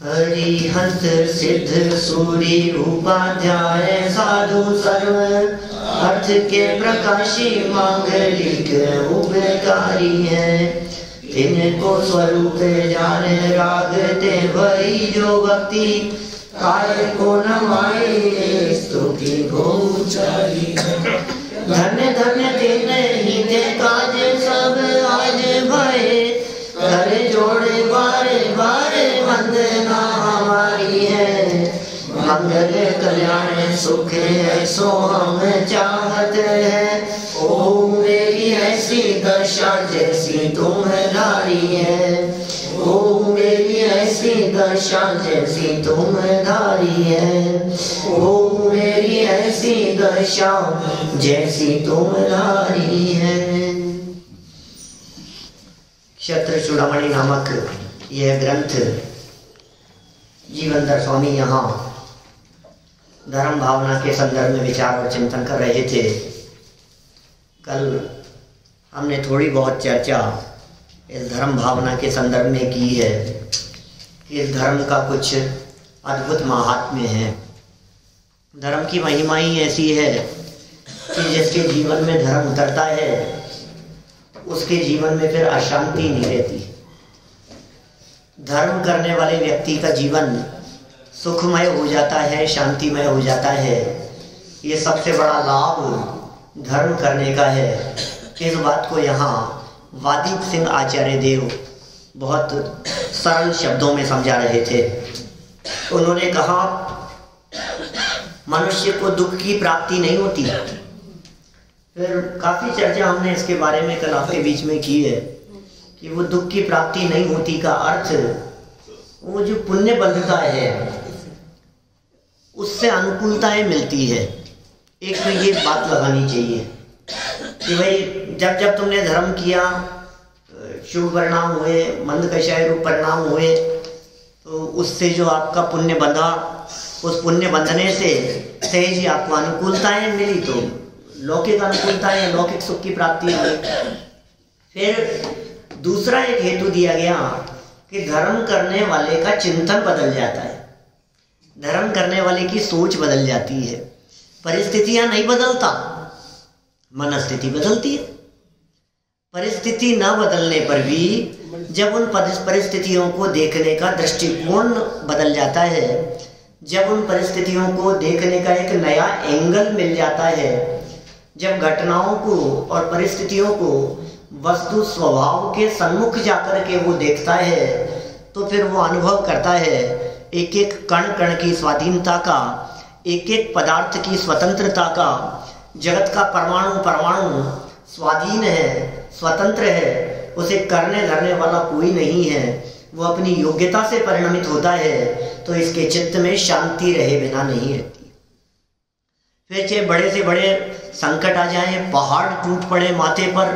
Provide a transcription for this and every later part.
हरिहंस सिद्ध सूरी उपाध्याय साधु सर्व अर्थ के प्रकाशी मांगलिक उपकारी है। इनको स्वरूप जाने रागते वही जो भक्ति काय को नमाए स्तुति को उचारी है। धन्य धन्य दिन ही ते काज सब आज भये कर जोड़े बारे बारे वंदना हमारी है। मंगल कल्याण सुख ऐसो हम चाहत है। ओ मेरी ऐसी दशा जैसी तुम्हारी है। ओ मेरी ऐसी दशा जैसी तुम्हारी है। ओ मेरी ऐसी दशा जैसी तुम्हारी है। क्षत्र चूड़ामणि नामक यह ग्रंथ जीवनधर स्वामी यहाँ धर्म भावना के संदर्भ में विचार और चिंतन कर रहे थे। कल हमने थोड़ी बहुत चर्चा इस धर्म भावना के संदर्भ में की है कि इस धर्म का कुछ अद्भुत महात्म्य है। धर्म की महिमा ही ऐसी है कि जिसके जीवन में धर्म उतरता है उसके जीवन में फिर अशांति नहीं रहती। धर्म करने वाले व्यक्ति का जीवन सुखमय हो जाता है, शांतिमय हो जाता है। ये सबसे बड़ा लाभ धर्म करने का है। इस बात को यहाँ वादीप सिंह आचार्य देव बहुत सरल शब्दों में समझा रहे थे। उन्होंने कहा मनुष्य को दुख की प्राप्ति नहीं होती। फिर काफ़ी चर्चा हमने इसके बारे में कल आपके बीच में की है कि वो दुख की प्राप्ति नहीं होती का अर्थ वो जो पुण्य बंधता है उससे अनुकूलताएं मिलती है। एक तो ये बात लगानी चाहिए कि भाई जब जब तुमने धर्म किया शुभ परिणाम हुए, मंद कषाय रूप परिणाम हुए, तो उससे जो आपका पुण्य बंधा उस पुण्य बंधने से सहज ही आपको अनुकूलताएं मिली तो लौकिक अनुकूलताएं, लौकिक सुख की प्राप्ति हुई। फिर दूसरा एक हेतु दिया गया कि धर्म करने वाले का चिंतन बदल जाता है। धर्म करने वाले की सोच बदल जाती है। परिस्थितियां नहीं बदलता, मनस्थिति बदलती है। परिस्थिति न बदलने पर भी जब उन परिस्थितियों को देखने का दृष्टिकोण बदल जाता है, जब उन परिस्थितियों को देखने का एक नया एंगल मिल जाता है, जब घटनाओं को और परिस्थितियों को वस्तु स्वभाव के सन्मुख जाकर के वो देखता है, तो फिर वो अनुभव करता है एक एक कण कण की स्वाधीनता का, एक एक पदार्थ की स्वतंत्रता का। जगत का परमाणु परमाणु स्वाधीन है, स्वतंत्र है, उसे करने धरने वाला कोई नहीं है। वो अपनी योग्यता से परिणमित होता है, तो इसके चित्त में शांति रहे बिना नहीं रहती। फिर चाहे बड़े से बड़े संकट आ जाए, पहाड़ टूट पड़े माथे पर,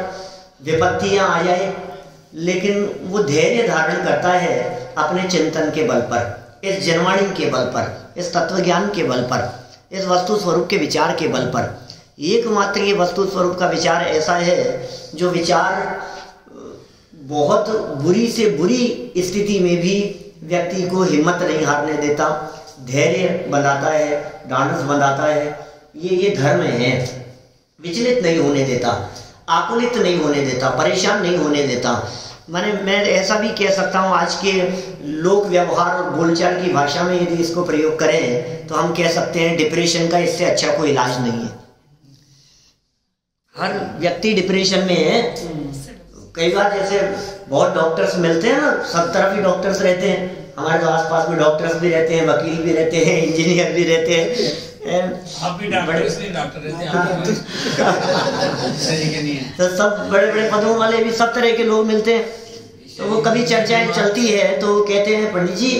विपत्तियां आ जाए, लेकिन वो धैर्य धारण करता है अपने चिंतन के बल पर, इस जनवाणी के बल पर, इस तत्वज्ञान के बल पर, इस वस्तु स्वरूप के विचार के बल पर। एकमात्र ये वस्तु स्वरूप का विचार ऐसा है जो विचार बहुत बुरी से बुरी स्थिति में भी व्यक्ति को हिम्मत नहीं हारने देता, धैर्य बनाता है, ढांढस बनाता है। ये धर्म है। विचलित नहीं होने देता, आकुलित नहीं होने देता, परेशान नहीं होने देता। मैं ऐसा भी कह सकता हूँ, आज के लोक व्यवहार और बोलचाल की भाषा में यदि इसको प्रयोग करें तो हम कह सकते हैं डिप्रेशन का इससे अच्छा कोई इलाज नहीं है। हर व्यक्ति डिप्रेशन में है। कई बार जैसे बहुत डॉक्टर्स मिलते हैं ना, सब तरफ ही डॉक्टर्स रहते हैं। हमारे तो आसपास में डॉक्टर्स भी रहते हैं, वकील भी रहते हैं, इंजीनियर भी रहते हैं। आप भी डॉक्टर रहते हैं। तो सब बड़े बड़े पदों वाले भी सब तरह के लोग मिलते हैं। तो वो कभी चर्चाएं चलती है तो वो कहते हैं पंडित जी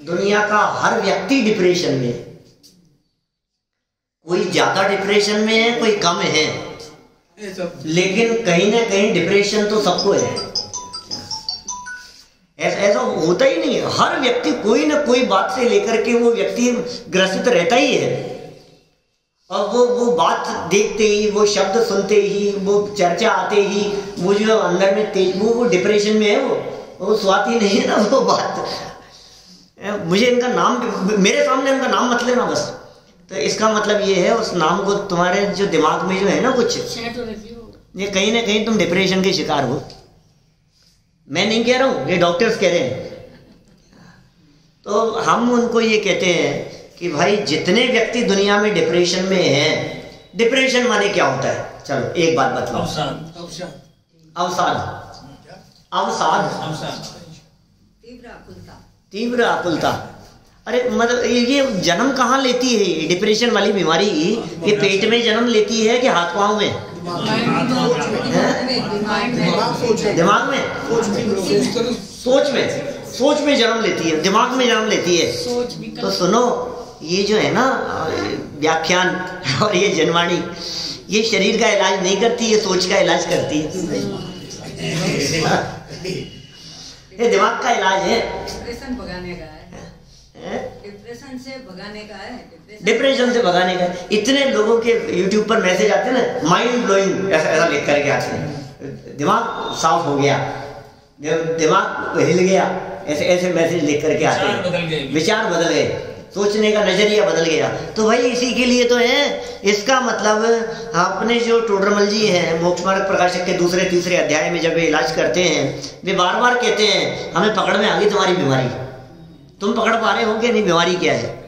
दुनिया का हर व्यक्ति डिप्रेशन में, कोई ज्यादा डिप्रेशन में है, कोई कम है, लेकिन कहीं ना कहीं डिप्रेशन तो सबको है। ऐसा होता ही नहीं है। हर व्यक्ति कोई ना कोई बात से लेकर के वो व्यक्ति ग्रसित रहता ही है। और वो बात देखते ही, वो शब्द सुनते ही, वो चर्चा आते ही, वो जो अंदर में तेज वो डिप्रेशन में है, वो स्वाति नहीं है ना वो बात। मुझे इनका नाम, मेरे सामने उनका नाम मत लेना बस। तो इसका मतलब ये है उस नाम को तुम्हारे जो दिमाग में जो है ना कुछ, ये कहीं ना कहीं तुम डिप्रेशन के शिकार हो। मैं नहीं कह रहा हूँ, ये डॉक्टर्स कह रहे हैं। तो हम उनको ये कहते हैं कि भाई जितने व्यक्ति दुनिया में डिप्रेशन में हैं, डिप्रेशन माने क्या होता है? चलो एक बात बतलाओ। अवसाद, तीव्र आकुलता। अरे मतलब ये जन्म कहाँ लेती है डिप्रेशन वाली बीमारी? ये पेट में जन्म लेती है कि हाथ पांव में? दिमाग में, सोच में जन्म लेती है, दिमाग में जन्म लेती है। तो सुनो, ये जो है ना व्याख्यान और ये जनवाणी, ये शरीर का इलाज नहीं करती, ये सोच का इलाज करती है। ये दिमाग का इलाज है, डिप्रेशन भगाने का है, डिप्रेशन से भगाने का है, डिप्रेशन से भगाने का। इतने लोगों के यूट्यूब पर मैसेज आते हैं ना, माइंड ब्लोइंग ऐसा लिख करके आते हैं, दिमाग साफ हो गया, दिमाग हिल गया, ऐसे मैसेज लिख करके आते हैं, विचार बदल गए, सोचने का नजरिया बदल गया। तो भाई इसी के लिए तो है। इसका मतलब अपने जो टोडरमल जी हैं, मोक्ष मार्ग प्रकाशक के दूसरे तीसरे अध्याय में जब वे इलाज करते हैं, वे बार बार कहते हैं हमें पकड़ में आ गई तुम्हारी बीमारी, तुम पकड़ पा रहे हो कि नहीं बीमारी क्या है?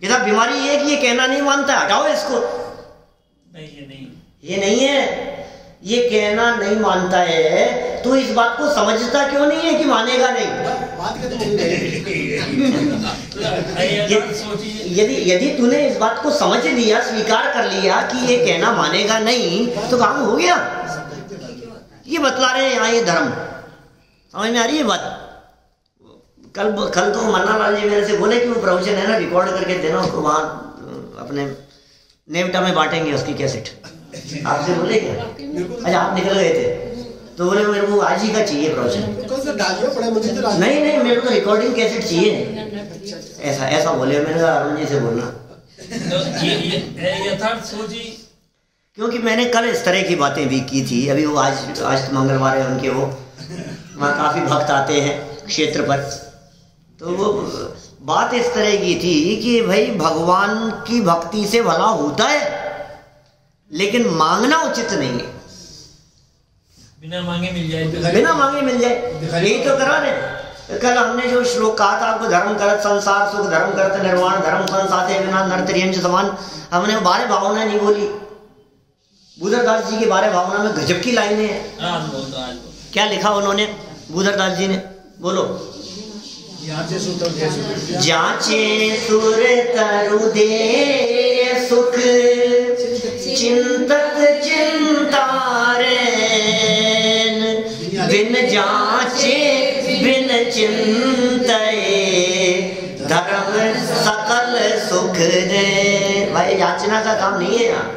यदा बीमारी ये कि ये कहना नहीं मानता, हटाओ इसको। ये नहीं है, ये कहना नहीं मानता है, तो इस बात को समझता क्यों नहीं है कि मानेगा नहीं? यदि तूने इस बात को समझ लिया, स्वीकार कर लिया कि ये कहना मानेगा नहीं, तो काम हो गया। ये बतला रहे हैं यहाँ ये धर्म, समझ में आ रही है बात? कल तो मन्ना लाल जी मेरे से बोले कि वो प्रवचन है ना, रिकॉर्ड करके देना उसको, वहाँ अपने नेवटा में बांटेंगे उसकी कैसेट। आपसे बोले क्या? अच्छा आप निकल गए थे तो बोले मेरे को आज ही का चाहिए प्रवचन। नहीं मेरे को तो रिकॉर्डिंग कैसेट चाहिए, ऐसा बोले। मैंने कहा अरुण जी से बोलना, क्योंकि मैंने कल इस तरह की बातें भी की थी। अभी वो आज मंगलवार है उनके, वो वहाँ काफ़ी भक्त आते हैं क्षेत्र पर, तो वो बात इस तरह की थी कि भाई भगवान की भक्ति से भला होता है, लेकिन मांगना उचित नहीं है। बिना मांगे मिल जाए, बिना मांगे मिल जाए, यही तो करा रहे। कल हमने जो श्लोक कहा था आपको, धर्म करत संसार सुख, धर्म करत निर्वाण, धर्म संसाथे बिना नरतरियंच समान, हमने बारे भावना नहीं बोली। बूधरदास जी के बारे भावना में गजब की लाइनें हैं। क्या लिखा उन्होंने बूधरदास जी ने, बोलो। जाचे सुर तरु दे सुख, चिंतक चिंतारेन, बिन जाचे बिन चिंतये, धर्म सकल सुख दे। भाई याचना का काम नहीं है यहाँ,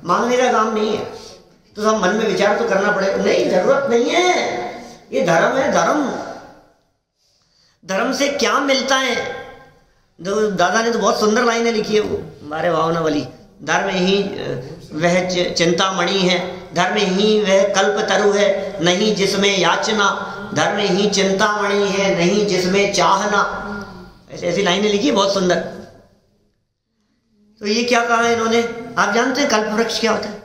मांगने का काम नहीं है। तो सब मन में विचार तो करना पड़ेगा, नहीं जरूरत नहीं है, ये धर्म है। धर्म से क्या मिलता है? दादा ने तो बहुत सुंदर लाइनें लिखी है वो हमारे भावना वाली। धर्म ही वह चिंतामणि है, धर्म ही वह कल्प तरु है, नहीं जिसमें याचना, धर्म ही चिंतामणि है, नहीं जिसमें चाहना। ऐसी लाइनें लिखी बहुत सुंदर। तो ये क्या कहा है इन्होंने? आप जानते हैं कल्प वृक्ष क्या होता है?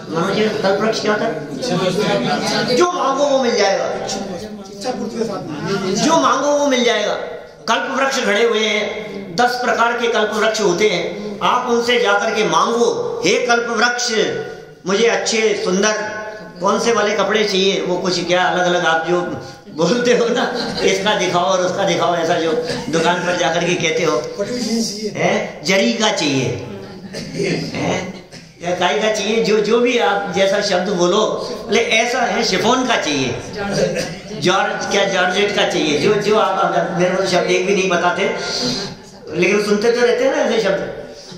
मनोज जी, कल्प वृक्ष क्या होता है? जो मांगो वो मिल जाएगा, जो मांगो वो मिल जाएगा। कल्प वृक्ष खड़े हुए हैं, 10 प्रकार के कल्प वृक्ष होते हैं। आप उनसे जाकर के मांगो, हे कल्प वृक्ष मुझे अच्छे सुंदर कौन से वाले कपड़े चाहिए, वो कुछ क्या अलग अलग आप जो बोलते हो ना, इसका दिखाओ और उसका दिखाओ, ऐसा जो दुकान पर जाकर के कहते हो, है जरी का चाहिए, या काई का चाहिए, जो भी आप जैसा शब्द बोलो, बोले ऐसा है शिफॉन का चाहिए, जॉर्जेट का चाहिए, जो आप, मेरे को शब्द एक भी नहीं बताते, लेकिन सुनते तो रहते हैं ना ऐसे शब्द।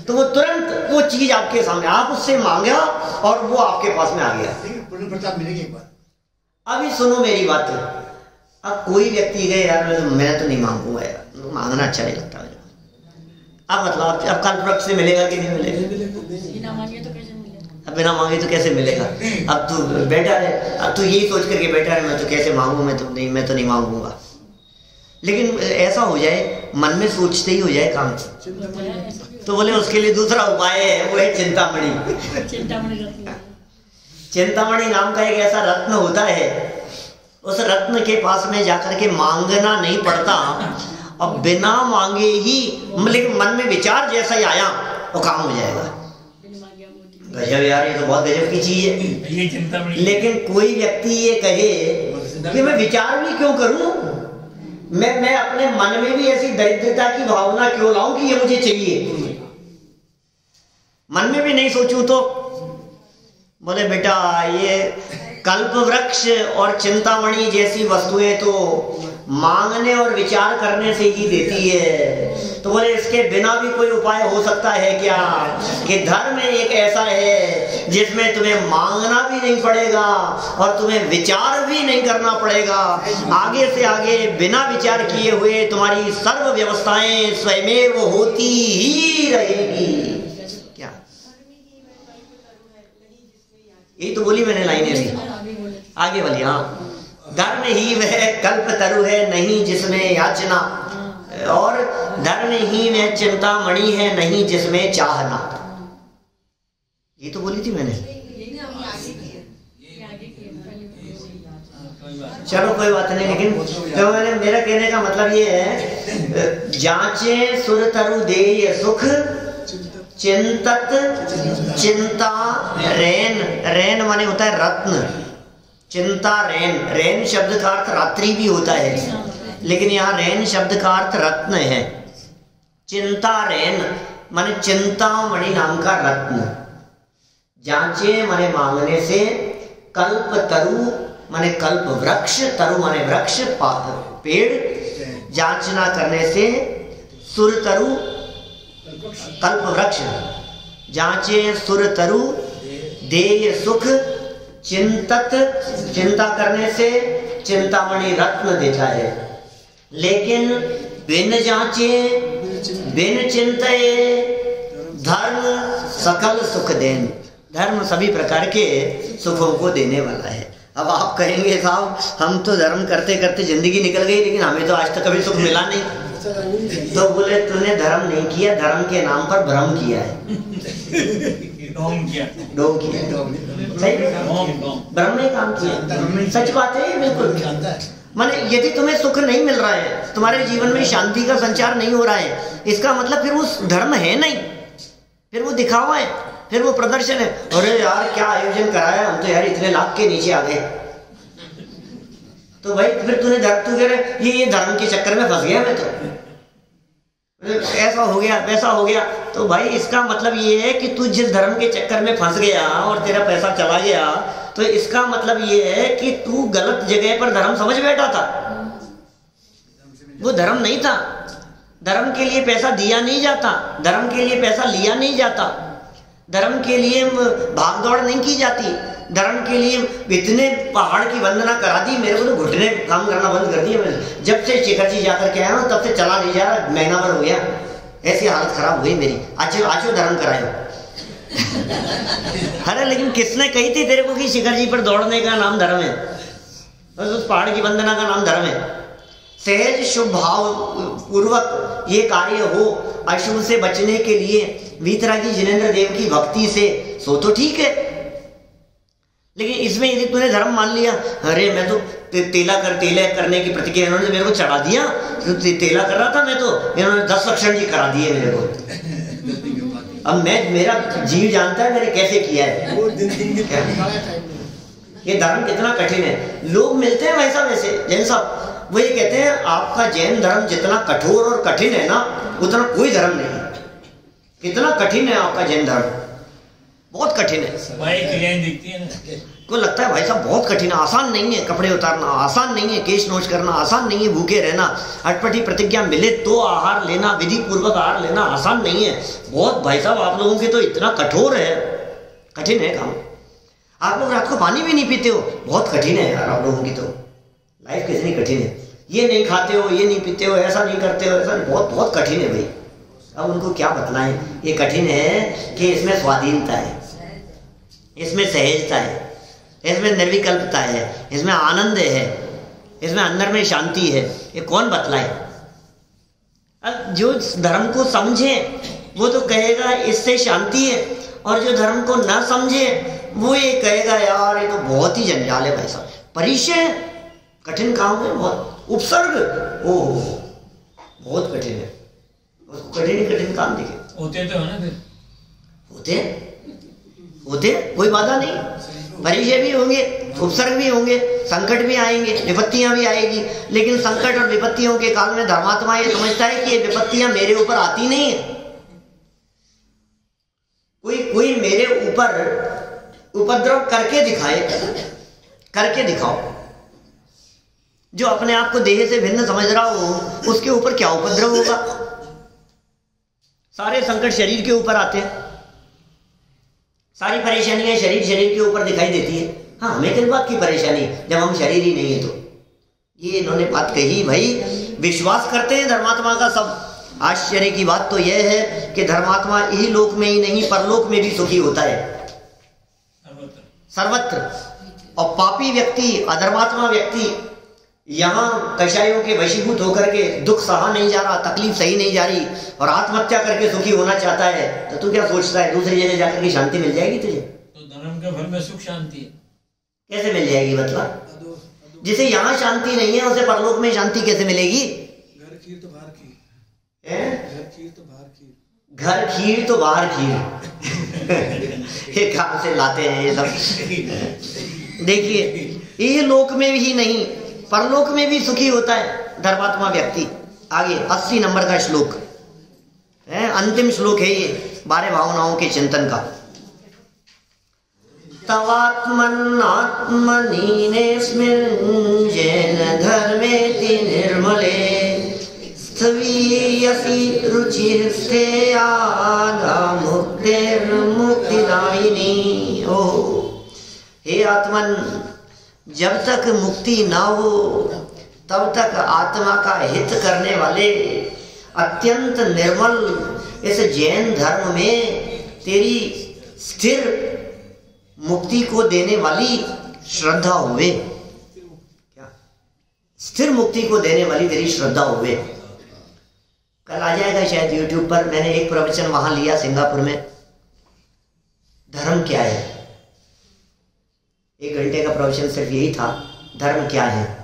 तो वो तुरंत वो चीज आपके सामने, आप उससे मांगा और वो आपके पास में आ गया। अभी सुनो मेरी बात। अब कोई व्यक्ति गए यार मैं तो नहीं मांगूंगा यार, मांगना अच्छा नहीं लगता। अब मतलब अब कल्प वृक्ष से मिलेगा कि नहीं मिलेगा? अब बिना मांगे तो कैसे मिलेगा? अब तू बैठा है, अब तू यही सोच करके बैठा है मैं तो कैसे मांगू, मैं तो नहीं मांगूंगा। लेकिन ऐसा हो जाए मन में सोचते ही हो जाए काम, तो बोले उसके लिए दूसरा उपाय है, वो है चिंतामणि। चिंतामणि नाम का एक ऐसा रत्न होता है, उस रत्न के पास में जाकर के मांगना नहीं पड़ता, और बिना मांगे ही लेकिन मन में विचार जैसा ही आया वो काम हो जाएगा। गजब यार, ये तो बहुत गजब की चीज है। ये चिंतामणि। लेकिन कोई व्यक्ति ये कहे कि मैं विचार भी क्यों करूं, मैं अपने मन में भी ऐसी दरिद्रता की भावना क्यों लाऊं कि ये मुझे चाहिए, मन में भी नहीं सोचूं तो बोले बेटा ये कल्प वृक्ष और चिंतामणि जैसी वस्तुएं तो मांगने और विचार करने से ही देती है, तो बोले इसके बिना भी कोई उपाय हो सकता है क्या, कि धर्म एक ऐसा है जिसमें तुम्हें मांगना भी नहीं पड़ेगा और तुम्हें विचार भी नहीं करना पड़ेगा, आगे से आगे बिना विचार किए हुए तुम्हारी सर्व व्यवस्थाएं स्वयमेव होती ही रहेगी। क्या यही तो बोली मैंने लाइनें भी आगे वाली। हाँ, धर्म ही वह कल्प तरु है नहीं जिसमें याचना, और धर्म ही वह चिंतामणि है नहीं जिसमें चाहना। ये तो बोली थी मैंने। चलो कोई बात नहीं, लेकिन तो मैंने मेरा कहने का मतलब ये है, जांचे सुर तरु देय सुख चिंतत चिंता रैन, रैन माने होता है रत्न, चिंता रैन, रैन शब्द का अर्थ रात्रि भी होता है, लेकिन यहाँ रैन शब्द का अर्थ रत्न है। चिंता रैन माने चिंतामणि नाम का रत्न, जांचे माने मांगने से, कल्प तरु माने कल्प वृक्ष, तरु माने वृक्ष पेड़, जांचना करने से, सुर तरु कल्प वृक्ष, जांचे सुर तरु देय सुख, चिंतत चिंता करने से चिंतामणि रत्न देता है, लेकिन बिन जांचे बिन चिंतये धर्म सकल सुख देन, धर्म सभी प्रकार के सुखों को देने वाला है। अब आप कहेंगे साहब हम तो धर्म करते करते जिंदगी निकल गई लेकिन हमें तो आज तक कभी सुख मिला नहीं, तो बोले तूने धर्म नहीं किया, धर्म के नाम पर भ्रम किया है, डोम किया, सही भ्रम ने काम किया, सच बात है बिल्कुल। माने यदि तुम्हें सुख नहीं मिल रहा है, तुम्हारे जीवन में शांति का संचार नहीं हो रहा है, इसका मतलब फिर वो धर्म है नहीं, फिर वो दिखावा है, फिर वो प्रदर्शन है। अरे यार क्या आयोजन कराया, हम तो यार इतने लाख के नीचे आ गए, तो भाई फिर तूने तू कह रहे ये धर्म के चक्कर में फंस गया, मैं तो ऐसा हो गया वैसा हो गया, तो भाई इसका मतलब ये है कि तू जिस धर्म के चक्कर में फंस गया और तेरा पैसा चला गया, तो इसका मतलब ये है कि तू गलत जगह पर धर्म समझ बैठा था, वो धर्म नहीं था। धर्म के लिए पैसा दिया नहीं जाता, धर्म के लिए पैसा लिया नहीं जाता, धर्म के लिए भाग दौड़ नहीं की जाती, धर्म के लिए इतने पहाड़ की वंदना करा दी, मेरे को तो घुटने काम करना बंद कर दिया मैंने, जब से शिखर जी जाकर के आया हूँ तब से चला नहीं जा रहा, महीना भर हो गया, ऐसी हालत खराब हुई मेरी, आज धर्म कराए। अरे लेकिन किसने कही थी तेरे को कि शिखर जी पर दौड़ने का नाम धर्म है, बस उस पहाड़ की वंदना का नाम धर्म है। सहज शुभ भाव पूर्वक ये कार्य हो, अशुभ से बचने के लिए वीतरागी जिनेंद्र देव की भक्ति से, सो तो ठीक है, लेकिन इसमें यदि तूने धर्म मान लिया, अरे मैं तो तेला करने की प्रतिक्रिया इन्होंने मेरे को चढ़ा दिया, तो तेला कर रहा था मैं, तो इन्होंने 10 लक्षण जी करा दिए मेरे को, अब मेरा जीव जानता है मैंने कैसे किया है। ये धर्म कितना कठिन है। लोग मिलते हैं वैसा वैसे जैन साहब, वो ये कहते हैं आपका जैन धर्म जितना कठोर और कठिन है ना, उतना कोई धर्म नहीं है। कितना कठिन है आपका जैन धर्म, बहुत कठिन है। भाई क्रियाएं दिखती है ना, को लगता है भाई साहब बहुत कठिन है, आसान नहीं है, कपड़े उतारना आसान नहीं है, केश नोच करना आसान नहीं है, भूखे रहना, अटपटी प्रतिज्ञा मिले तो आहार लेना, विधि पूर्वक आहार लेना आसान नहीं है। बहुत भाई साहब आप लोगों के तो इतना कठोर है, कठिन है काम। आप लोग रात को पानी भी नहीं पीते हो, बहुत कठिन है यार आप लोगों की तो लाइफ कितनी कठिन है। ये नहीं खाते हो, ये नहीं पीते हो, ऐसा नहीं करते हो, ऐसा बहुत बहुत कठिन है भाई। अब उनको क्या बतलाएं, ये कठिन है कि इसमें स्वाधीनता है, इसमें सहजता है, इसमें निर्विकल्पता है, इसमें आनंद है, इसमें अंदर में शांति है, ये कौन बतलाए? अब जो धर्म को समझे वो तो कहेगा इससे शांति है, और जो धर्म को ना समझे वो ये कहेगा यार ये तो बहुत ही जंजाल है भाई साहब, परिचय कठिन काम है बहुत, उपसर्ग ओ बहुत कठिन है, उसको कठिन ही कठिन काम दिखे। होते तो है ना, फिर होते कोई बाधा नहीं, परिचय भी होंगे, उपसर्ग भी होंगे, संकट भी आएंगे, विपत्तियां भी आएगी, लेकिन संकट और विपत्तियों के काल में धर्मात्मा ये समझता है कि ये विपत्तियां मेरे ऊपर आती नहीं है, कोई मेरे ऊपर उपद्रव करके दिखाए, करके दिखाओ। जो अपने आप को देह से भिन्न समझ रहा हो उसके ऊपर क्या उपद्रव होगा? सारे संकट शरीर के ऊपर आते हैं, सारी परेशानियां शरीर के ऊपर दिखाई देती है। हाँ, हमें किस बात की परेशानी जब हम शरीर ही नहीं है तो? ये इन्होंने बात कही भाई, विश्वास करते हैं धर्मात्मा का सब। आश्चर्य की बात तो यह है कि धर्मात्मा यही लोक में ही नहीं परलोक में भी सुखी होता है, सर्वत्र। और पापी व्यक्ति, अधर्मात्मा व्यक्ति यहाँ कषायों के वशीभूत होकर के दुख सहा नहीं जा रहा, तकलीफ सही नहीं जा रही और आत्महत्या करके सुखी होना चाहता है, तो तू क्या सोचता है दूसरी जगह जाकर के शांति मिल जाएगी तुझे? तो धर्म के फल में सुख शांति है, कैसे मिल जाएगी? मतलब जिसे यहाँ शांति नहीं है उसे परलोक में शांति कैसे मिलेगी? घर खीर तो बाहर खीर, घर खीर तो बाहर खीर। ये कहाँ से लाते हैं ये सब? देखिए, ये लोक में ही नहीं परलोक में भी सुखी होता है धर्मात्मा व्यक्ति। आगे 80 नंबर का श्लोक है, अंतिम श्लोक है ये 12 भावनाओं के चिंतन का। तवात्मन्नात्मनीनेस्मिन् जैन धर्मेति निर्मले स्थवीयसि रुचिस्ते आधा मुक्तिर्मुक्तिदायिनी। ओ हे आत्मन, जब तक मुक्ति ना हो तब तक आत्मा का हित करने वाले अत्यंत निर्मल इस जैन धर्म में तेरी स्थिर मुक्ति को देने वाली श्रद्धा हुए। क्या? स्थिर मुक्ति को देने वाली तेरी श्रद्धा हुए। कल आ जाएगा शायद यूट्यूब पर, मैंने एक प्रवचन वहां लिया सिंगापुर में, धर्म क्या है। 1 घंटे का प्रवचन सिर्फ यही था, धर्म क्या है।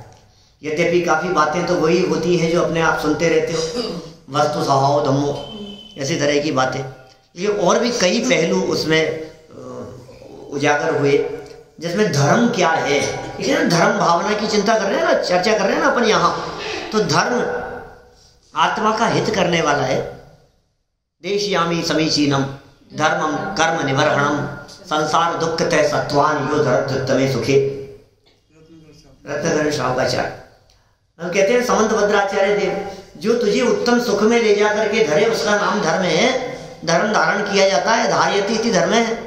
यद्यपि काफ़ी बातें तो वही होती हैं जो अपने आप सुनते रहते हो, वस्तु स्वभाव धम्मो, ऐसी तरह की बातें। ये और भी कई पहलू उसमें उजागर हुए जिसमें धर्म क्या है, इसलिए धर्म भावना की चिंता कर रहे हैं ना, चर्चा कर रहे हैं ना अपन यहाँ। तो धर्म आत्मा का हित करने वाला है। देशयामी समीचीनम धर्मम कर्म निवर्हणम संसार दुख तय सत्वान यो धर्म सुखे। रत्नगर श्रावकाचार्य हम कहते हैं समंत भद्राचार्य देव, जो तुझे उत्तम सुख में ले जा करके धरे उसका नाम धर्म है। धर्म धारण किया जाता है, धार्यति इति धर्म है,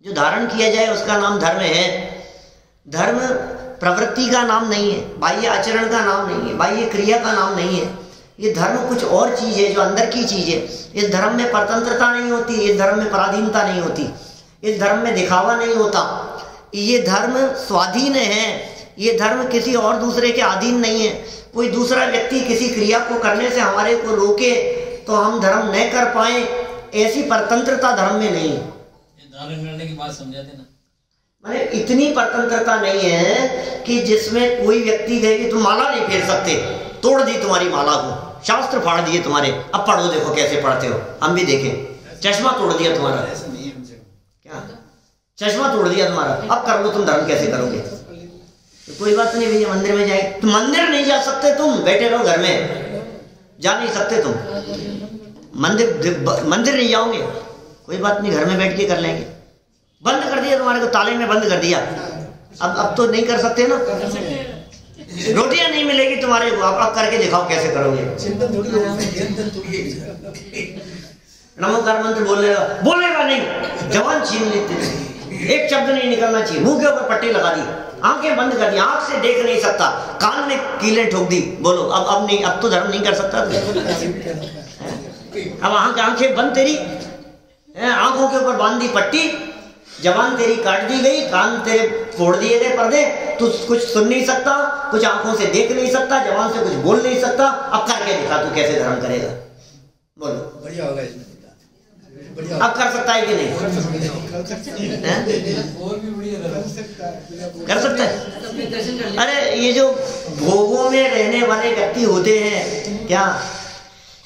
जो धारण किया जाए उसका नाम धर्म है। धर्म प्रवृत्ति का नाम नहीं है, बाह्य आचरण का नाम नहीं है, बाह्य क्रिया का नाम नहीं है। ये धर्म कुछ और चीज है, जो अंदर की चीज है। इस धर्म में परतंत्रता नहीं होती, इस धर्म में पराधीनता नहीं होती, इस धर्म में दिखावा नहीं होता। ये धर्म स्वाधीन है, ये धर्म किसी और दूसरे के अधीन नहीं है। कोई दूसरा व्यक्ति किसी क्रिया को करने से हमारे को रोके तो हम धर्म न कर पाए, ऐसी परतंत्रता धर्म में नहीं है। धारण करने की बात समझा देना, माने इतनी परतंत्रता नहीं है कि जिसमें कोई व्यक्ति कहे कि तुम माला नहीं फेर सकते, तोड़ दी तुम्हारी माला को, शास्त्र फाड़ दिए तुम्हारे, अब पढ़ो देखो कैसे पढ़ते हो, हम भी देखें। चश्मा तोड़ दिया तुम्हारा, क्या चश्मा तोड़ दिया तुम्हारा, अब कर लो तुम धर्म कैसे करोगे? तो कोई बात नहीं भैया, मंदिर में जाए तो मंदिर नहीं जा सकते तुम, बैठे रहो घर में, जा नहीं सकते तुम मंदिर नहीं जाओगे, कोई बात नहीं, घर में बैठ के कर लेंगे। बंद कर दिया तुम्हारे को, ताले में बंद कर दिया, अब तो नहीं कर सकते ना। रोटियां नहीं मिलेगी तुम्हारे को, अब करके दिखाओ कैसे करोगे। नमोकार मंत्र बोलेगा नहीं, जवान छीन लेते, एक शब्द नहीं निकलना चाहिए, मुंह के ऊपर पट्टी लगा दी, आंखें बंद कर दी, आंख से देख नहीं सकता, कान में कीलें ठोक दी, बोलो अब नहीं, अब तो धर्म नहीं कर सकता। अब आंखें बंद तेरी, आंखों के ऊपर बांध दी पट्टी, जबान तेरी काट दी गई, कान तेरे फोड़ दिए गए पर्दे, तू कुछ सुन नहीं सकता, कुछ आंखों से देख नहीं सकता, जबान से कुछ बोल नहीं सकता। अब करके दिखा तू कैसे धर्म करेगा, बोलो। बढ़िया होगा इसमें, अब कर सकता है कि नहीं? कर सकता है। अरे ये जो भोगों में रहने वाले व्यक्ति होते हैं, क्या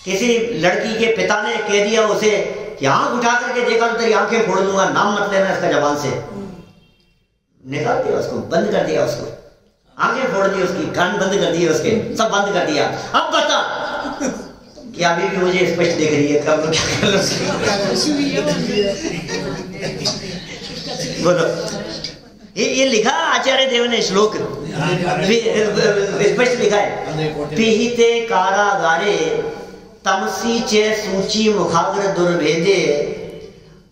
किसी लड़की के पिता ने कह दिया उसे कि आंख उठा करके देखा तो तेरी आंखें फोड़ दूंगा, नाम मत लेना इसका जबान से, निकाल दिया उसको, बंद कर दिया उसको, आंखें फोड़ दी उसकी, कान बंद कर दिए उसके, सब बंद कर दिया। अब बता कि अभी भी मुझे स्पष्ट दिख रही है, कब क्या कर लो। बोलो, ये लिखा आचार्य देव ने श्लोक, स्पष्ट लिखा है, पिहिते कारागारे तमसी चे सूची मुखाग्र दुर्भेदे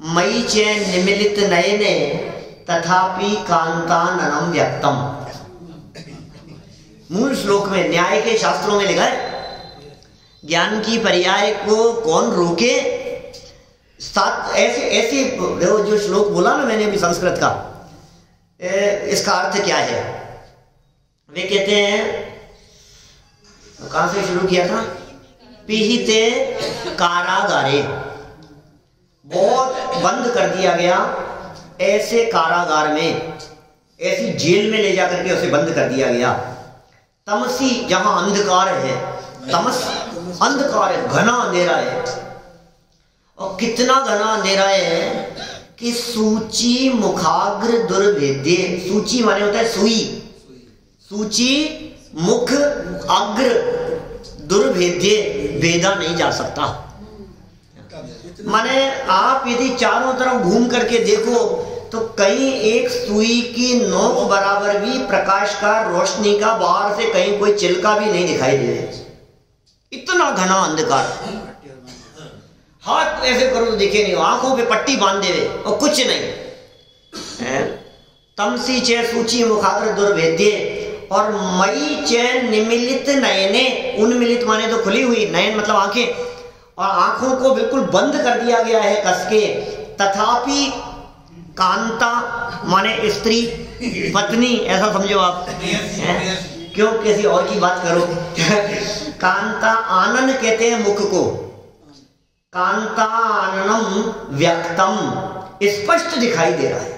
मई चे निमिलित नयने तथापि कांताननम व्यक्तम। मूल श्लोक में न्याय के शास्त्रों में लिखा है, ज्ञान की पर्याय को कौन रोके। साथ ऐसे जो श्लोक बोला ना मैंने अभी संस्कृत का, इसका अर्थ क्या है? वे कहते हैं, कहां से शुरू किया था? पिहिते कारागारे, बहुत बंद कर दिया गया ऐसे कारागार में, ऐसी जेल में ले जाकर के उसे बंद कर दिया गया। तमसी, जहां अंधकार है, तमस अंधकार है, घना अंधेरा है, और कितना घना अंधेरा है कि सूची मुखाग्र दुर्भेद्य, सूची माने होता है सुई, सूची मुख अग्र दुर्भेद्य, भेदा नहीं जा सकता। माने आप यदि चारों तरफ घूम करके देखो तो कहीं एक सुई की नोक बराबर भी प्रकाश का, रोशनी का, बाहर से कहीं कोई चिलका भी नहीं दिखाई दे रहा, इतना घना अंधकार। हाथ ऐसे करो तो दिखे नहीं, आंखों पे पट्टी बांध दे और कुछ नहीं। तमसी चे सूची मुखाग्र दुर्भेद्य, और मई चे निमिलित नयने, उन्मिलित माने तो खुली हुई, नयन मतलब आंखें, और आंखों को बिल्कुल बंद कर दिया गया है कस के। तथापि कांता माने स्त्री, पत्नी, ऐसा समझो आप, क्यों किसी और की बात करो। कांता आनन कहते हैं मुख को, कांता आननम व्यक्तम, स्पष्ट दिखाई दे रहा है।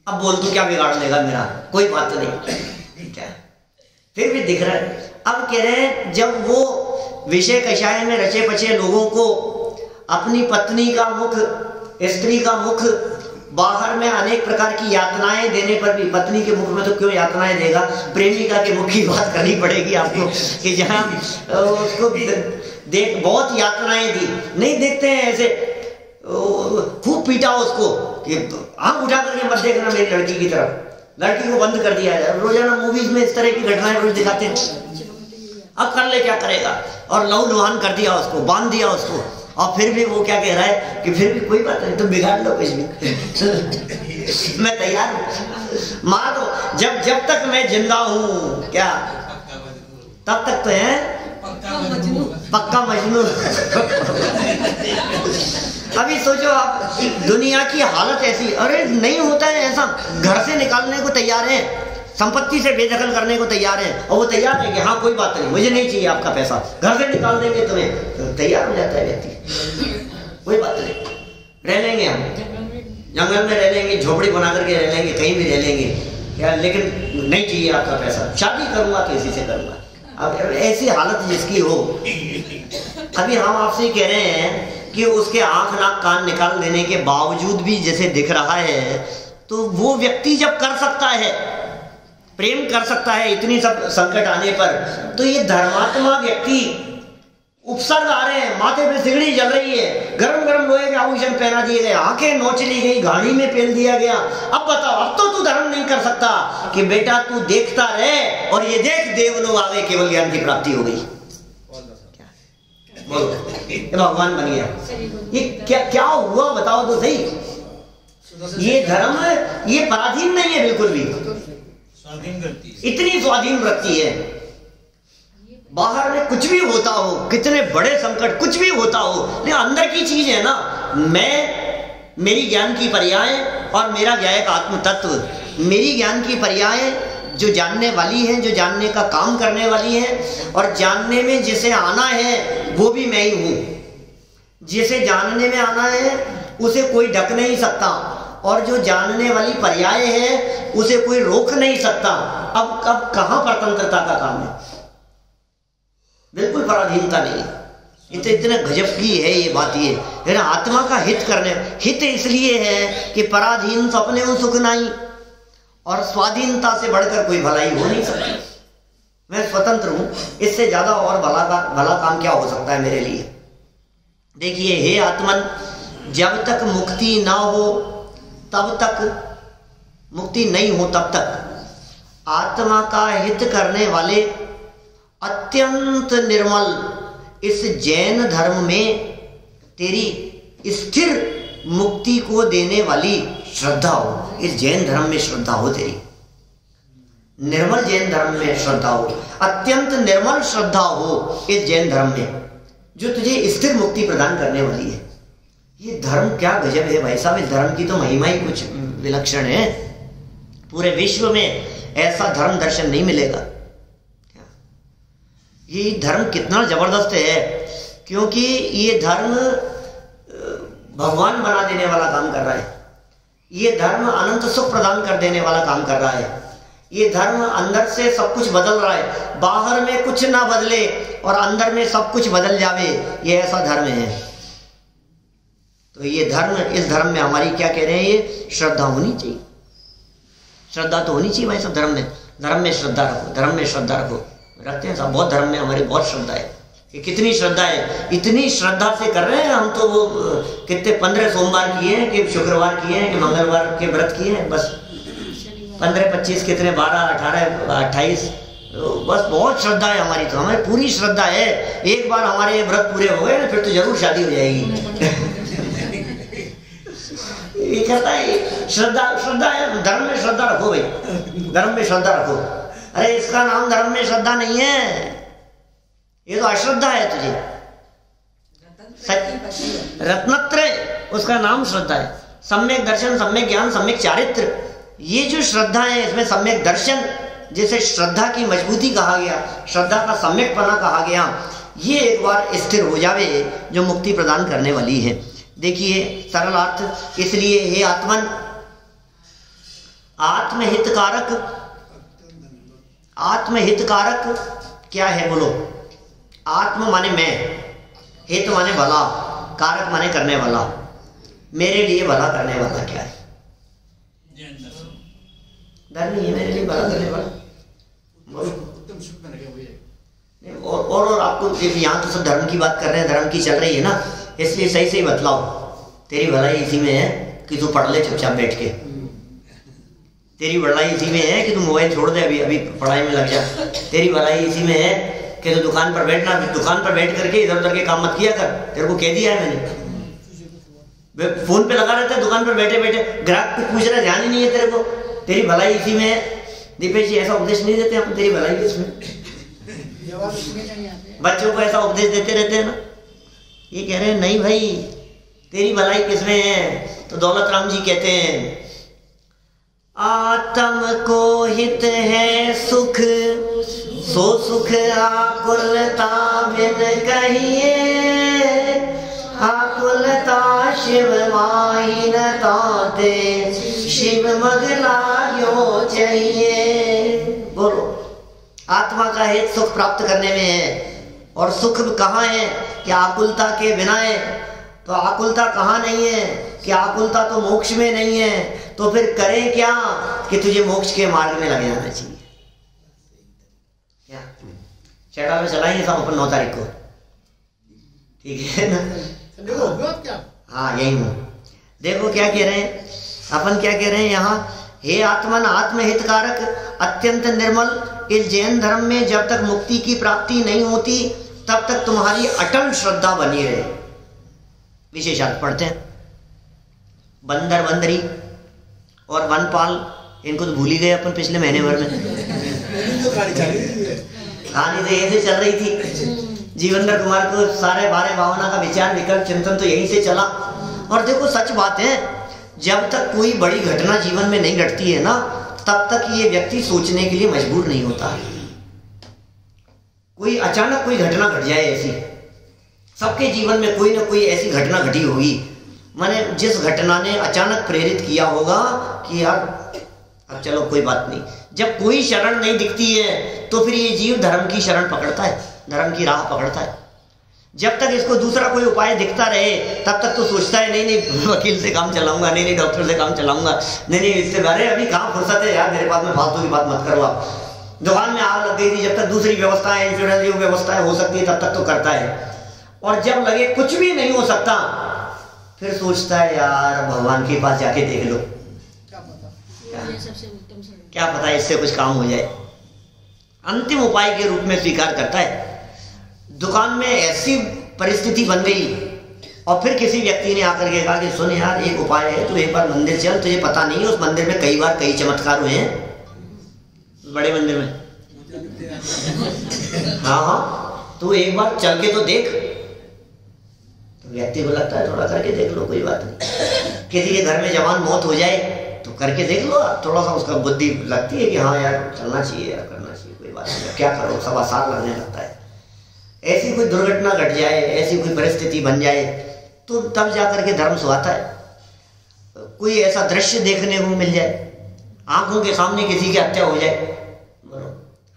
अब बोल तू क्या बिगाड़ लेगा मेरा, कोई बात नहीं, क्या फिर भी दिख रहा है। अब कह रहे हैं जब वो विषय कषाय में रचे पचे लोगों को अपनी पत्नी का मुख, स्त्री का मुख, बाहर में अनेक प्रकार की यातनाएं देने पर भी, पत्नी के मुख में तो क्यों यातनाएं देगा, प्रेमिका के मुख की बात करनी पड़ेगी आपको, कि जहां उसको देख बहुत यातनाएं दी, नहीं देखते हैं ऐसे, खूब पीटा उसको कि आंख उठा करके मत देखना मेरी लड़की की तरफ, लड़की को बंद कर दिया है। रोजाना मूवीज में इस तरह की घटनाएं रोज दिखाते हैं। अब कर ले क्या करेगा, और लहू लुहान कर दिया उसको, बांध दिया उसको, और फिर भी वो क्या कह रहा है कि फिर भी कोई बात नहीं, तुम बिगाड़ लो कुछ भी। मैं तैयार हूं, मार दो, जब तक मैं जिंदा हूं, क्या तब तक तो है पक्का मजनून। अभी सोचो आप, दुनिया की हालत ऐसी, अरे नहीं होता है ऐसा, घर से निकालने को तैयार है, संपत्ति से बेदखल करने को तैयार है, और वो तैयार है कि हाँ कोई बात नहीं, मुझे नहीं चाहिए आपका पैसा, घर से निकाल देंगे तुम्हें, तो तैयार हो जाता है व्यक्ति, कोई बात नहीं, रह लेंगे हम, जंगल में रह लेंगे, झोपड़ी बना करके रह लेंगे, कहीं भी रह लेंगे यार, लेकिन नहीं चाहिए आपका पैसा, शादी करूंगा तो इसी से करूंगा। अब ऐसी हालत जिसकी हो, अभी हम आपसे कह रहे हैं कि उसके आंख नाक कान निकाल देने के बावजूद भी जैसे दिख रहा है, तो वो व्यक्ति जब कर सकता है, प्रेम कर सकता है इतनी सब संकट आने पर, तो ये धर्मात्मा व्यक्ति, उपसर्ग आ रहे हैं, माथे पे सिगड़ी जल रही है, गरम गरम लोहे के आभूषण पहना दिए गए, आंखें नोच ली गई, घाणी में पेल दिया गया। अब बताओ, अब तो तू धर्म नहीं कर सकता कि बेटा तू देखता रहे और ये देख देव लोग आ गए, केवल ज्ञान की प्राप्ति हो गई, बोलो भगवान बन गया। ये क्या हुआ बताओ तो सही। ये धर्म ये पराधीन नहीं है बिल्कुल भी, स्वाधीन करती है, इतनी स्वाधीन रखती है। बाहर में कुछ भी होता हो, कितने बड़े संकट कुछ भी होता हो, लेकिन अंदर की चीज है ना, मैं मेरी ज्ञान की पर्याय और मेरा ज्ञायक आत्म तत्व। मेरी ज्ञान की पर्याय जो जानने वाली है, जो जानने का काम करने वाली है, और जानने में जिसे आना है वो भी मैं ही हूं। जिसे जानने में आना है उसे कोई ढक नहीं सकता, और जो जानने वाली पर्याय है उसे कोई रोक नहीं सकता। अब कहां परतंत्रता का काम है? बिल्कुल पराधीनता नहीं। इतने गजब की है ये बात। ये है ना, आत्मा का हित करने, हित इसलिए है कि पराधीन सपने सुख नहीं, और स्वाधीनता से बढ़कर कोई भलाई हो नहीं सकती। मैं स्वतंत्र हूं, इससे ज्यादा और भला काम क्या हो सकता है मेरे लिए? देखिए, हे आत्मन, जब तक मुक्ति ना हो तब तक, मुक्ति नहीं हो तब तक आत्मा का हित करने वाले अत्यंत निर्मल इस जैन धर्म में तेरी स्थिर मुक्ति को देने वाली श्रद्धा हो। इस जैन धर्म में श्रद्धा हो, तेरी निर्मल जैन धर्म में श्रद्धा हो, अत्यंत निर्मल श्रद्धा हो इस जैन धर्म में, जो तुझे स्थिर मुक्ति प्रदान करने वाली है। ये धर्म क्या गजब है भाई साहब। इस धर्म की तो महिमा ही कुछ विलक्षण है। पूरे विश्व में ऐसा धर्म दर्शन नहीं मिलेगा। ये धर्म कितना जबरदस्त है, क्योंकि ये धर्म भगवान बना देने वाला काम कर रहा है। ये धर्म अनंत सुख प्रदान कर देने वाला काम कर रहा है। ये धर्म अंदर से सब कुछ बदल रहा है, बाहर में कुछ ना बदले और अंदर में सब कुछ बदल जावे, ये ऐसा धर्म है। तो ये धर्म, इस धर्म में हमारी क्या कह रहे हैं, ये श्रद्धा होनी चाहिए। श्रद्धा तो होनी चाहिए भाई सब धर्म में। धर्म में श्रद्धा रखो, धर्म में श्रद्धा रखो। रखते हैं सब, बहुत धर्म में हमारी बहुत श्रद्धा है। कि कितनी श्रद्धा है, इतनी श्रद्धा से कर रहे हैं हम तो। वो कितने 15 सोमवार किए हैं, कि शुक्रवार किए हैं, कि मंगलवार के व्रत किए हैं, बस 15, 25, कितने 12, 18, 28, बस बहुत श्रद्धा है हमारी। तो हमारी पूरी श्रद्धा है। एक बार हमारे व्रत पूरे हो गए ना, फिर तो जरूर शादी हो जाएगी। ये कहता है श्रद्धा है। धर्म में श्रद्धा रखो भाई, धर्म में श्रद्धा रखो। अरे इसका नाम धर्म में श्रद्धा नहीं है, ये तो अश्रद्धा है तुझे। रत्नत्रय उसका नाम श्रद्धा है। सम्यक दर्शन, सम्यक ज्ञान, सम्यक चारित्र, ये जो श्रद्धा है इसमें सम्यक दर्शन, जिसे श्रद्धा की मजबूती कहा गया, श्रद्धा का सम्यकपना कहा गया, ये एक बार स्थिर हो जावे जो मुक्ति प्रदान करने वाली है। देखिए सरल अर्थ, इसलिए हे आत्मन, आत्महितकारक, आत्महितकारक क्या है बोलो? आत्म माने मैं, हित माने भला, कारक माने करने वाला। मेरे लिए भला करने वाला क्या है? डर नहीं है मेरे लिए भला करने वाला। और आपको यहाँ तो सब धर्म की बात कर रहे हैं, धर्म की चल रही है ना, इसलिए सही सही बतलाओ। तेरी भलाई इसी में है कि तू पढ़ ले चुपचाप बैठ के। तेरी भलाई इसी में है कि तू मोबाइल छोड़ दे, अभी पढ़ाई में लग जा। तेरी भलाई इसी में है कि तू दुकान पर बैठना, दुकान पर बैठ करके इधर उधर के काम मत किया कर। तेरे को कह दिया है मैंने। फोन पे लगा रहता है दुकान पर बैठे बैठे, ग्राहक को पूछ रहा, ध्यान ही नहीं है तेरे को। तेरी भलाई इसी में है। दीपेश जी ऐसा उपदेश नहीं देते हम, तेरी भलाई इसमें। बच्चों को ऐसा उपदेश देते रहते हैं ना। ये कह रहे हैं नहीं भाई, तेरी भलाई किसमें है? तो दौलत राम जी कहते हैं, आत्म को हित है सुख, सो सुख आकुलता बिन कहिए। आकुलता शिव माही न ताते, शिव मगला यो चाहिए। बोलो, आत्मा का हित सुख प्राप्त करने में है। और सुख कहाँ है? कि आकुलता के बिना है। तो आकुलता कहाँ नहीं है? कि आकुलता तो मोक्ष में नहीं है। तो फिर करें क्या? कि तुझे मोक्ष के मार्ग में लग जाना चाहिए। क्या चढ़ा में चलाएंगे सब अपन 9 तारीख को, ठीक है ना? हाँ यही हूँ। देखो क्या कह रहे हैं अपन, क्या कह रहे हैं यहाँ, हे आत्मन आत्महितकारक अत्यंत निर्मल इस जैन धर्म में जब तक मुक्ति की प्राप्ति नहीं होती तब तक तुम्हारी अटल श्रद्धा बनी रहे। विशेषार्थ पढ़ते हैं। बंदर बंदरी और वनपाल, इनको तो भूल ही गए अपन पिछले महीने भर में। कहानी तो यहीं से चल रही थी। जीवेंद्र कुमार को सारे 12 भावना का विचार विकल्प चिंतन तो यहीं से चला। और देखो सच बात है, जब तक कोई बड़ी घटना जीवन में नहीं घटती है ना, तब तक ये व्यक्ति सोचने के लिए मजबूर नहीं होता है। कोई अचानक कोई घटना घट जाए ऐसी, सबके जीवन में कोई ना कोई ऐसी घटना घटी होगी, माने जिस घटना ने अचानक प्रेरित किया होगा कि यार अब चलो कोई बात नहीं। जब कोई शरण नहीं दिखती है तो फिर ये जीव धर्म की शरण पकड़ता है, धर्म की राह पकड़ता है। जब तक इसको दूसरा कोई उपाय दिखता रहे तब तक तो सोचता है नहीं नहीं वकील से काम चलाऊंगा, नहीं नहीं डॉक्टर से काम चलाऊंगा, नहीं नहीं इससे अरे अभी कहाँ फुर्सत है यार, मेरे पास में फालतू की बात मत करो आप। दुकान में आग लग गई थी, जब तक दूसरी व्यवस्थाएं इंश्योरेंस की व्यवस्थाएं हो सकती है तब तक तो करता है, और जब लगे कुछ भी नहीं हो सकता फिर सोचता है यार भगवान के पास जाके देख लो, क्या पता इससे कुछ काम हो जाए। अंतिम उपाय के रूप में स्वीकार करता है। दुकान में ऐसी परिस्थिति बन गई और फिर किसी व्यक्ति ने आकर के कहा कि सुन यार एक उपाय है, तू एक बार मंदिर चल, तुझे पता नहीं है उस मंदिर में कई बार कई चमत्कार हुए हैं, बड़े मंदिर में। हाँ हाँ तू एक बार चल के तो देख। तो व्यक्ति को लगता है थोड़ा करके देख लो, कोई बात नहीं। किसी के घर में जवान मौत हो जाए तो करके देख लो, थोड़ा सा उसका बुद्धि लगती है कि हाँ यार चलना चाहिए यार, करना चाहिए, कोई बात नहीं, क्या करो, सब आसान लगने लगता है। ऐसी कोई दुर्घटना घट जाए, ऐसी कोई परिस्थिति बन जाए तो तब जाकर के धर्म सुहाता है। कोई ऐसा दृश्य देखने को मिल जाए, आंखों के सामने किसी की हत्या हो जाए,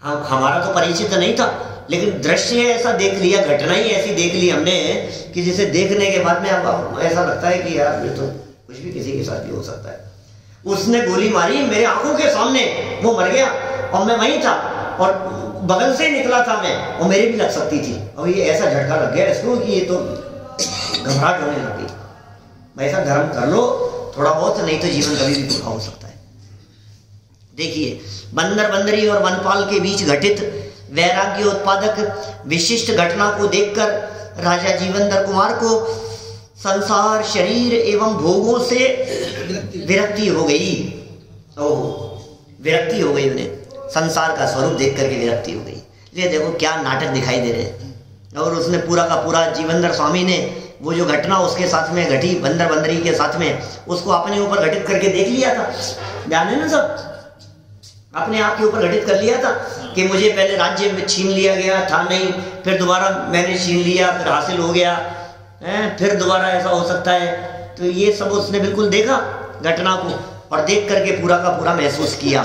हम हमारा तो परिचित नहीं था लेकिन दृश्य ऐसा देख लिया, घटना ही ऐसी देख ली हमने कि जिसे देखने के बाद में अब ऐसा लगता है कि यार ये तो कुछ भी किसी के साथ भी हो सकता है। उसने गोली मारी मेरे आंखों के सामने, वो मर गया और मैं वहीं था और बगल से निकला था मैं, और मेरे भी लग सकती थी, और ये ऐसा झटका लग गया इसको कि ये तो घबराहट होने लग गई। ऐसा धर्म कर लो थोड़ा बहुत, नहीं तो जीवन कभी भी पूरा हो सकता है। देखिए बंदर बंदरी और वनपाल के बीच घटित वैराग्य उत्पादक विशिष्ट घटना को देखकर राजा जीवनधर कुमार को संसार शरीर एवं भोगों से विरक्ति हो गई। विरक्ति हो गई उन्हें, संसार का स्वरूप देख करके विरक्ति हो गई। ये देखो क्या नाटक दिखाई दे रहे हैं। और उसने पूरा का पूरा जीवनधर स्वामी ने वो जो घटना उसके साथ में घटी, बंदर बंदरी के साथ में, उसको अपने ऊपर घटित करके देख लिया था। ध्यान है ना, सब अपने आप के ऊपर घटित कर लिया था कि मुझे पहले राज्य में छीन लिया गया था, नहीं फिर दोबारा मैंने छीन लिया, फिर हासिल हो गया है, फिर दोबारा ऐसा हो सकता है। तो ये सब उसने बिल्कुल देखा घटना को, और देख करके पूरा का पूरा महसूस किया।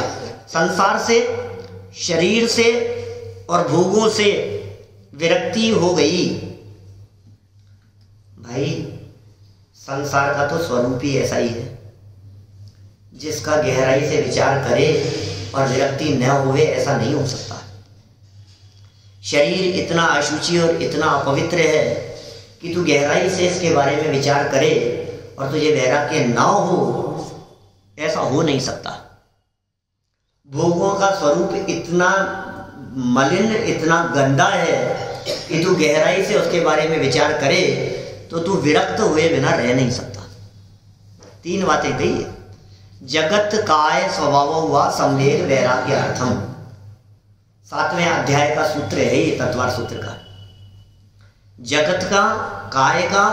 संसार से, शरीर से और भोगों से विरक्ति हो गई। भाई संसार का तो स्वरूप ही ऐसा ही है, जिसका गहराई से विचार करे और विरक्ति न होवे ऐसा नहीं हो सकता। शरीर इतना अशुचि और इतना अपवित्र है कि तू गहराई से इसके बारे में विचार करे और तुझे वैराग्य ना हो, ऐसा हो नहीं सकता। भोगों का स्वरूप इतना मलिन, इतना गंदा है कि तू गहराई से उसके बारे में विचार करे तो तू विरक्त हुए बिना रह नहीं सकता। तीन बातें कही है। जगत काय स्वभाव हुआ संवेग वैराग्यार्थम, 7वें अध्याय का सूत्र है ये, तत्वार सूत्र का। जगत का, काय का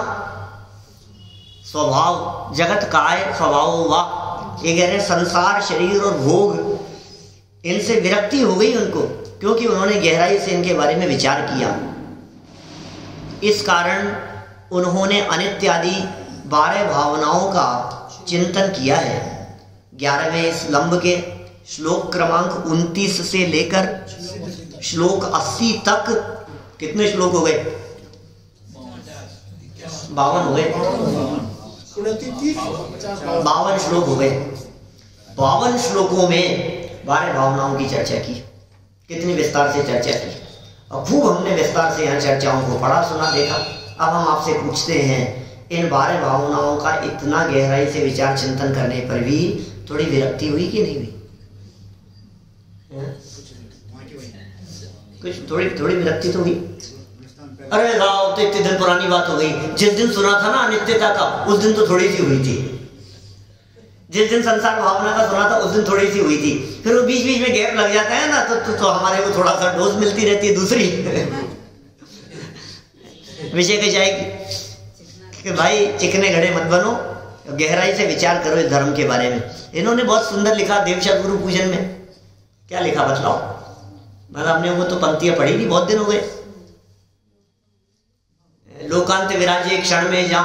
स्वभाव, जगत काय स्वभाव हुआ, ये कह रहे संसार शरीर और भोग, इनसे विरक्ति हो गई उनको, क्योंकि उन्होंने गहराई से इनके बारे में विचार किया। इस कारण उन्होंने अनित्य आदि 12 भावनाओं का चिंतन किया है। 11वें स्तंभ के श्लोक क्रमांक 29 से लेकर श्लोक 80 तक कितने श्लोक हो गए? 52 हो गए, 52 श्लोक हो गए। 52 श्लोकों में 12 भावनाओं की चर्चा की, कितनी विस्तार से चर्चा की, और खूब हमने विस्तार से यहाँ चर्चाओं को पढ़ा, सुना, देखा। अब हम आपसे पूछते हैं, इन 12 भावनाओं का इतना गहराई से विचार चिंतन करने पर भी थोड़ी विरक्ति हुई कि नहीं हुई? कुछ थोड़ी विरक्ति तो हुई। अरे राव, तो इतने दिन पुरानी बात हो गई, जिस दिन सुना था ना अनित्यता का, उस दिन तो थोड़ी सी हुई थी। जिस दिन संसार भावना का सुना था उस दिन थोड़ी सी हुई थी, फिर वो बीच बीच में गैप लग जाता है ना, तो हमारे को थोड़ा सा डोज मिलती रहती है दूसरी विषय की जाएगी। कि भाई चिकने घड़े मत बनो, गहराई से विचार करो इस धर्म के बारे में। इन्होंने बहुत सुंदर लिखा देवशत गुरु पूजन में। क्या लिखा बताओ? मतलब हमने वो तो पंक्तियां पढ़ी नहीं, बहुत दिन हो गए। लोकांत विराजे क्षण में जा,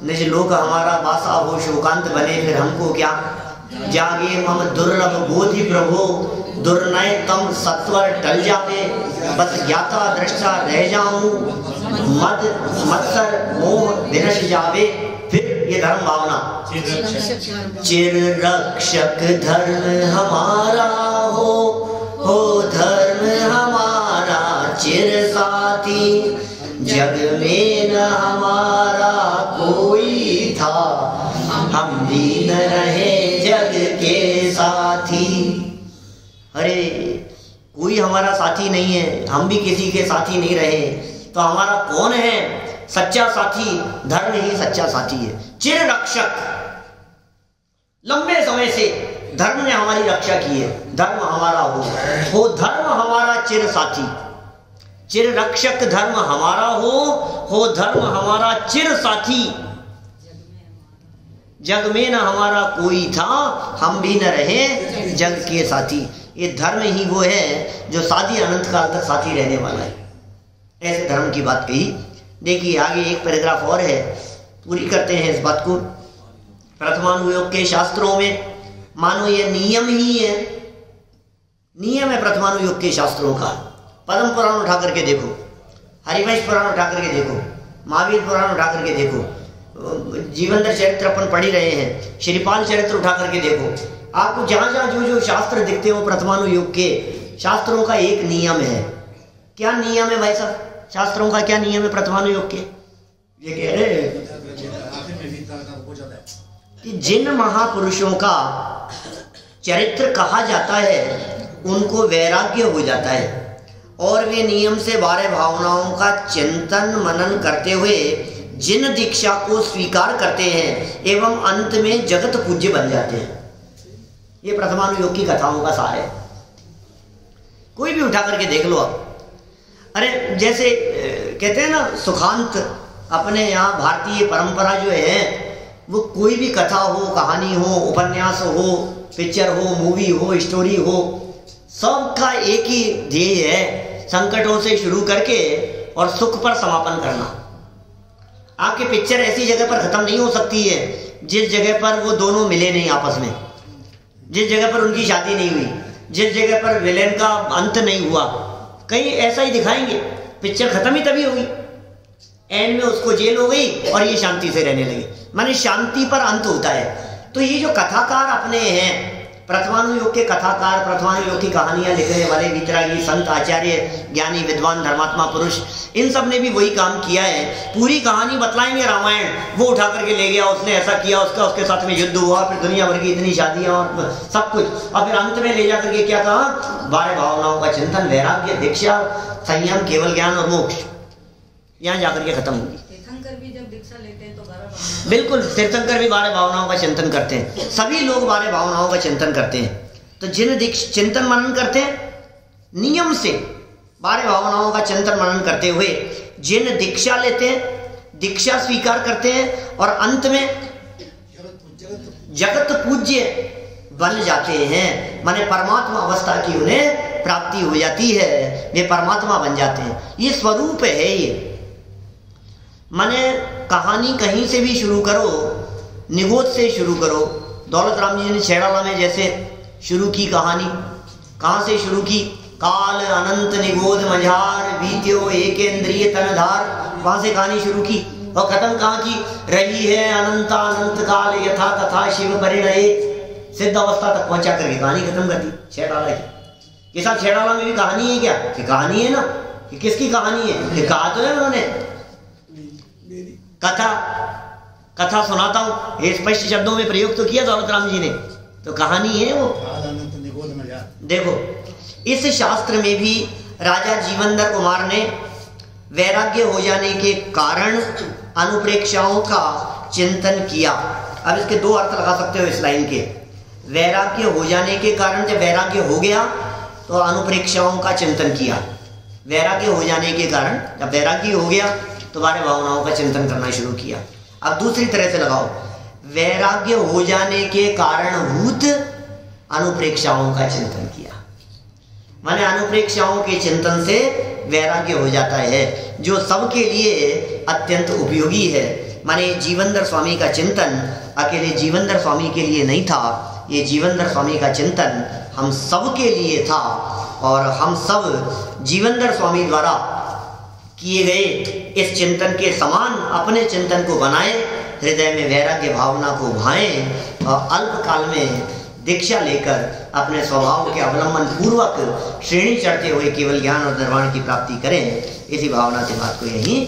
निज लोक हमारा वासा हो, शोकांत बने फिर हमको क्या। जागे मम दुर्लभ बोधि प्रभो, दुर्नय तम सत्वर टल जावे, बस ज्ञाता दृष्टा रह जाऊं, मद मत्सर मोह विनश जावे। फिर ये धर्म भावना, चिर रक्षक धर्म हमारा हो धर्म हमारा चिर साथी, जग में न हमारा कोई था, हम भी न रहे जग के साथी। अरे कोई हमारा साथी नहीं है, हम भी किसी के साथी नहीं रहे, तो हमारा कौन है सच्चा साथी? धर्म ही सच्चा साथी है। चिर रक्षक, लंबे समय से धर्म ने हमारी रक्षा की है। धर्म हमारा हो धर्म हमारा चिर साथी। चिर रक्षक धर्म हमारा हो धर्म हमारा चिर साथी, जग में न हमारा कोई था, हम भी न रहे जग के साथी। ये धर्म ही वो है जो साथी अनंत काल तक साथी रहने वाला है। ऐसे धर्म की बात कही। देखिए आगे एक पैराग्राफ और है, पूरी करते हैं इस बात को। प्रथमानुयोग के शास्त्रों में मानो ये नियम ही है, नियम है प्रथमानुयोग के शास्त्रों का। पद्म पुराण उठा करके देखो, हरिवंश पुराण उठा करके देखो, महावीर पुराण उठा करके देखो, जीवनदर चरित्र अपन पढ़ ही रहे हैं, श्रीपाल चरित्र उठा करके देखो। आपको जहां जहां जो शास्त्र दिखते हो प्रथमानुयोग के शास्त्रों का एक नियम है। क्या नियम है भाई साहब? शास्त्रों का क्या नियम है प्रथमानुयोग के? ये कह रहे कि जिन महापुरुषों का चरित्र कहा जाता है उनको वैराग्य हो जाता है और वे नियम से बारह भावनाओं का चिंतन मनन करते हुए जिन दीक्षा को स्वीकार करते हैं एवं अंत में जगत पूज्य बन जाते हैं। ये प्रथमानुयोग की कथाओं का सार है। कोई भी उठा करके देख लो आप। अरे जैसे कहते हैं ना सुखांत, अपने यहाँ भारतीय परंपरा जो है वो कोई भी कथा हो, कहानी हो, उपन्यास हो, पिक्चर हो, मूवी हो, स्टोरी हो, सबका एक ही ध्येय है, संकटों से शुरू करके और सुख पर समापन करना। आपकी पिक्चर ऐसी जगह पर खत्म नहीं हो सकती है जिस जगह पर वो दोनों मिले नहीं आपस में, जिस जगह पर उनकी शादी नहीं हुई, जिस जगह पर विलेन का अंत नहीं हुआ। कहीं ऐसा ही दिखाएंगे, पिक्चर खत्म ही तभी होगी, एंड में उसको जेल हो गई और ये शांति से रहने लगे, माने शांति पर अंत होता है। तो ये जो कथाकार अपने हैं, प्रथमानुयोग के कथाकार, प्रथमानुयोग की कहानियां लिखने वाले वीतरागी संत, आचार्य, ज्ञानी, विद्वान, धर्मात्मा पुरुष, इन सब ने भी वही काम किया है। पूरी कहानी बतलाएंगे रामायण, वो उठा करके ले गया, उसने ऐसा किया, उसका उसके साथ में युद्ध हुआ, फिर दुनिया भर की इतनी शादियां और सब कुछ, और फिर अंत में ले जा करके क्या कहा? बारह भावनाओं का चिंतन, वैराग्य, दीक्षा, संयम, केवल ज्ञान और मोक्ष। यहाँ जाकर के खत्म होगी। तीर्थंकर भी जब दीक्षा लेते हैं तो 12 भावनाओं, बिल्कुल, तीर्थंकर भी बारह भावनाओं का चिंतन करते हैं। सभी लोग बारह भावनाओं का चिंतन करते हैं। तो जिन चिंतन मनन करते हैं नियम से, बारह भावनाओं का चिंतन मनन करते हुए जिन दीक्षा लेते हैं, दीक्षा स्वीकार करते हैं और अंत में जगत पूज्य बन जाते हैं, माने परमात्मा अवस्था की उन्हें प्राप्ति हो जाती है, वे परमात्मा बन जाते हैं। ये स्वरूप है। ये माने कहानी कहीं से भी शुरू करो, निगोद से शुरू करो। दौलत राम जी ने छेड़ाला में जैसे शुरू की कहानी, कहाँ से शुरू की? काल अनंत निगोद मझार बीत्यो एकेंद्रिय तनधार, वहां से कहानी शुरू की और खत्म कहाँ की? रही है अनंत अनंत काल यथा तथा शिव परिणय, सिद्ध अवस्था तक पहुंचा करके कहानी खत्म कर दी छेड़ाला की। ये सब छेड़ाला में भी कहानी है क्या? कि कहानी है ना, कि किसकी कहानी है? कि कहा तो है उन्होंने, कथा सुनाता हूं, ये स्पष्ट शब्दों में प्रयोग तो किया दौलत राम जी ने, तो कहानी है वो। देखो इस शास्त्र में भी राजा जीवनधर कुमार ने वैराग्य हो जाने के कारण अनुप्रेक्षाओं का चिंतन किया। अब इसके दो अर्थ लगा सकते हो इस लाइन के। वैराग्य हो जाने के कारण, जब वैराग्य हो गया तो अनुप्रेक्षाओं का चिंतन किया। वैराग्य हो जाने के कारण, जब वैराग्य हो गया तो बारह भावनाओं का चिंतन करना शुरू किया। अब दूसरी तरह से लगाओ, वैराग्य हो जाने के कारणभूत अनुप्रेक्षाओं का चिंतन किया। माने अनुप्रेक्षाओं के चिंतन से वैराग्य हो जाता है, जो सबके लिए अत्यंत उपयोगी है। माने जीवनधर स्वामी का चिंतन अकेले जीवनधर स्वामी के लिए नहीं था, ये जीवनधर स्वामी का चिंतन हम सब के लिए था, और हम सब जीवनधर स्वामी द्वारा किए गए इस चिंतन के समान अपने चिंतन को बनाएं, हृदय में वैराग्य भावना को भाएं और अल्प काल में दीक्षा लेकर अपने स्वभाव के अवलंबन पूर्वक श्रेणी चढ़ते हुए केवल ज्ञान और निर्वाण की प्राप्ति करें। इसी भावना से बात को यहीं